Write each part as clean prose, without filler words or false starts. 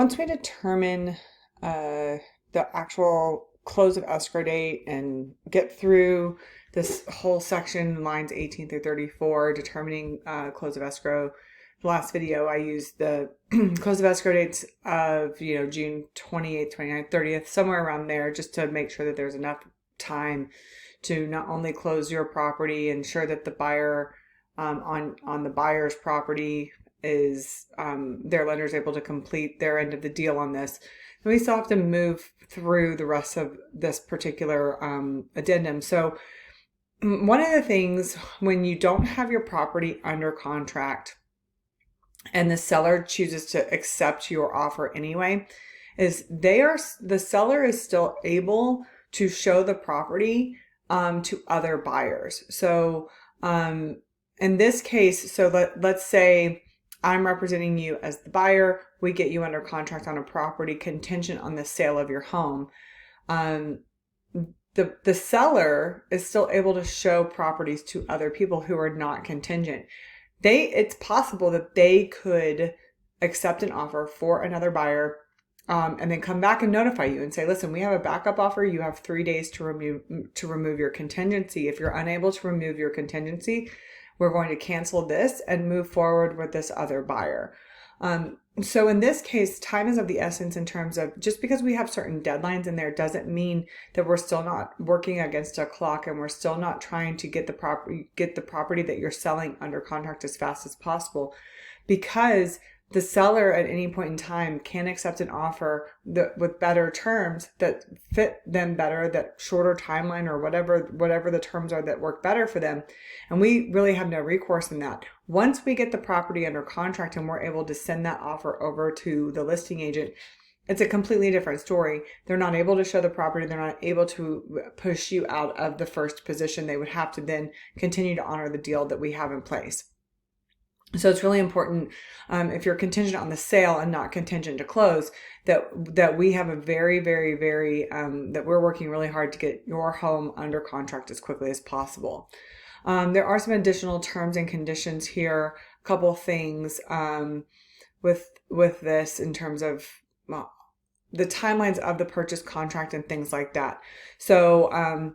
once we determine the actual close of escrow date and get through this whole section, lines 18 through 34, determining close of escrow. The last video, I used the close of escrow dates of, June 28th, 29th, 30th, somewhere around there, just to make sure that there's enough time to not only close your property, ensure that the buyer on the buyer's property is their lender is able to complete their end of the deal on this. And we still have to move through the rest of this particular addendum. So one of the things when you don't have your property under contract and the seller chooses to accept your offer anyway, is the seller is still able to show the property to other buyers. So in this case, so let's say I'm representing you as the buyer. We get you under contract on a property contingent on the sale of your home. The seller is still able to show properties to other people who are not contingent. It's possible that they could accept an offer for another buyer, and then come back and notify you and say, listen, we have a backup offer. You have 3 days to remove your contingency. If you're unable to remove your contingency, we're going to cancel this and move forward with this other buyer. So in this case, time is of the essence in terms of just because we have certain deadlines in there doesn't mean that we're still not working against a clock and we're still not trying to get the property that you're selling under contract as fast as possible, because the seller at any point in time can accept an offer with better terms that fit them better, that shorter timeline or whatever the terms are that work better for them. And we really have no recourse in that. Once we get the property under contract and we're able to send that offer over to the listing agent, it's a completely different story. They're not able to show the property. They're not able to push you out of the first position. They would have to then continue to honor the deal that we have in place. So it's really important, if you're contingent on the sale and not contingent to close, that we have a very, very, very, that we're working really hard to get your home under contract as quickly as possible. There are some additional terms and conditions here, a couple things with this in terms of the timelines of the purchase contract and things like that. So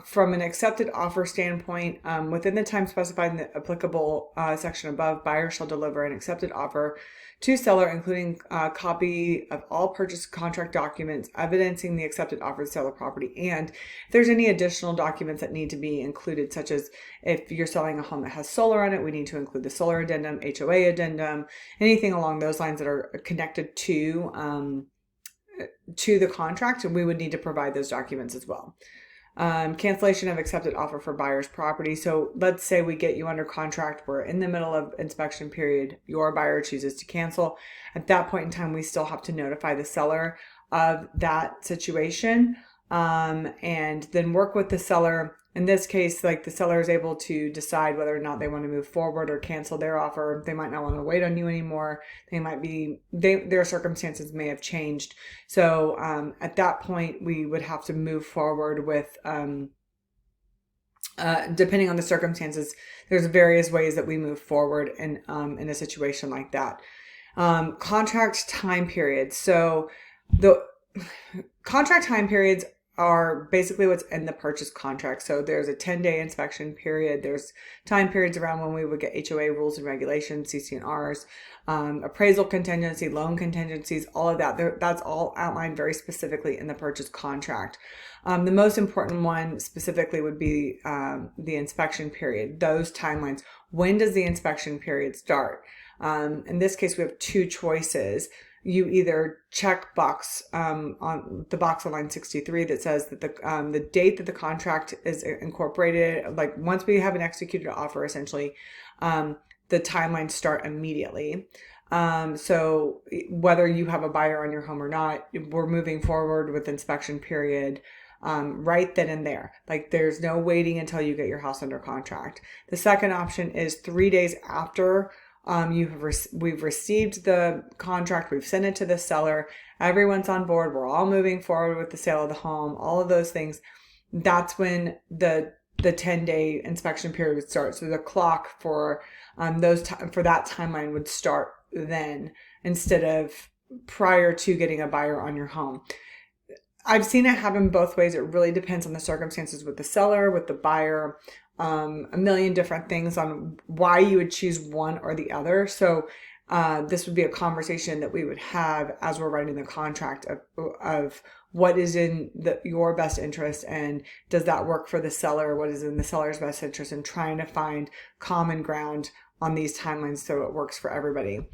from an accepted offer standpoint, within the time specified in the applicable section above, buyer shall deliver an accepted offer to seller, including a copy of all purchase contract documents evidencing the accepted offer to sell the property. And if there's any additional documents that need to be included, such as if you're selling a home that has solar on it, we need to include the solar addendum, HOA addendum, anything along those lines that are connected to the contract, and we would need to provide those documents as well. Cancellation of accepted offer for buyer's property. So let's say we get you under contract. We're in the middle of inspection period. Your buyer chooses to cancel. At that point in time, we still have to notify the seller of that situation, and then work with the seller. In this case, like the seller is able to decide whether or not they want to move forward or cancel their offer. They might not want to wait on you anymore. Their circumstances may have changed. So at that point, we would have to move forward with, depending on the circumstances, there's various ways that we move forward in a situation like that. Contract time periods. So the contract time periods are basically what's in the purchase contract. So there's a 10-day inspection period. There's time periods around when we would get HOA rules and regulations, CC&Rs, appraisal contingency, loan contingencies, all of that. That's all outlined very specifically in the purchase contract. The most important one specifically would be the inspection period, those timelines. When does the inspection period start? In this case, we have two choices. You either check box on the box on line 63 that says that the date that the contract is incorporated, like once we have an executed offer, essentially, the timelines start immediately. So whether you have a buyer on your home or not, we're moving forward with inspection period right then and there. Like there's no waiting until you get your house under contract. The second option is 3 days after we've received the contract, we've sent it to the seller, everyone's on board, we're all moving forward with the sale of the home, all of those things. That's when the 10-day inspection period would start. So the clock for that timeline would start then instead of prior to getting a buyer on your home. I've seen it happen both ways. It really depends on the circumstances with the seller, with the buyer, a million different things on why you would choose one or the other. So this would be a conversation that we would have as we're writing the contract of what is in your best interest, and does that work for the seller? What is in the seller's best interest, and trying to find common ground on these timelines so it works for everybody.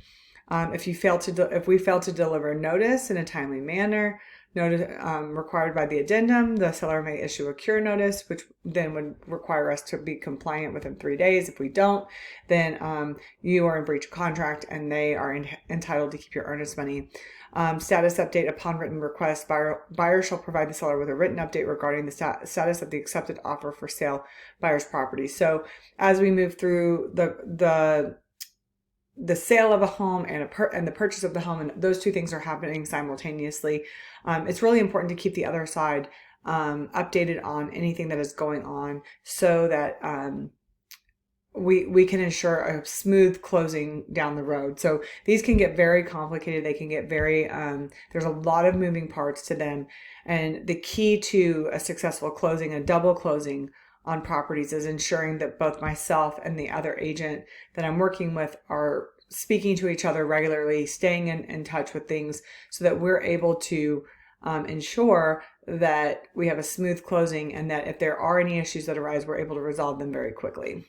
If we fail to deliver notice in a timely manner, notice required by the addendum, the seller may issue a cure notice, which then would require us to be compliant within 3 days. If we don't, then you are in breach of contract and they are entitled to keep your earnest money. Status update upon written request. Buyer shall provide the seller with a written update regarding the status of the accepted offer for sale buyer's property. So as we move through the sale of a home and the purchase of the home, and those two things are happening simultaneously, it's really important to keep the other side updated on anything that is going on, so that we can ensure a smooth closing down the road. So these can get very complicated. They can get very, there's a lot of moving parts to them. And the key to a successful closing, a double closing on properties, is ensuring that both myself and the other agent that I'm working with are speaking to each other regularly, staying in touch with things, so that we're able to ensure that we have a smooth closing, and that if there are any issues that arise, we're able to resolve them very quickly.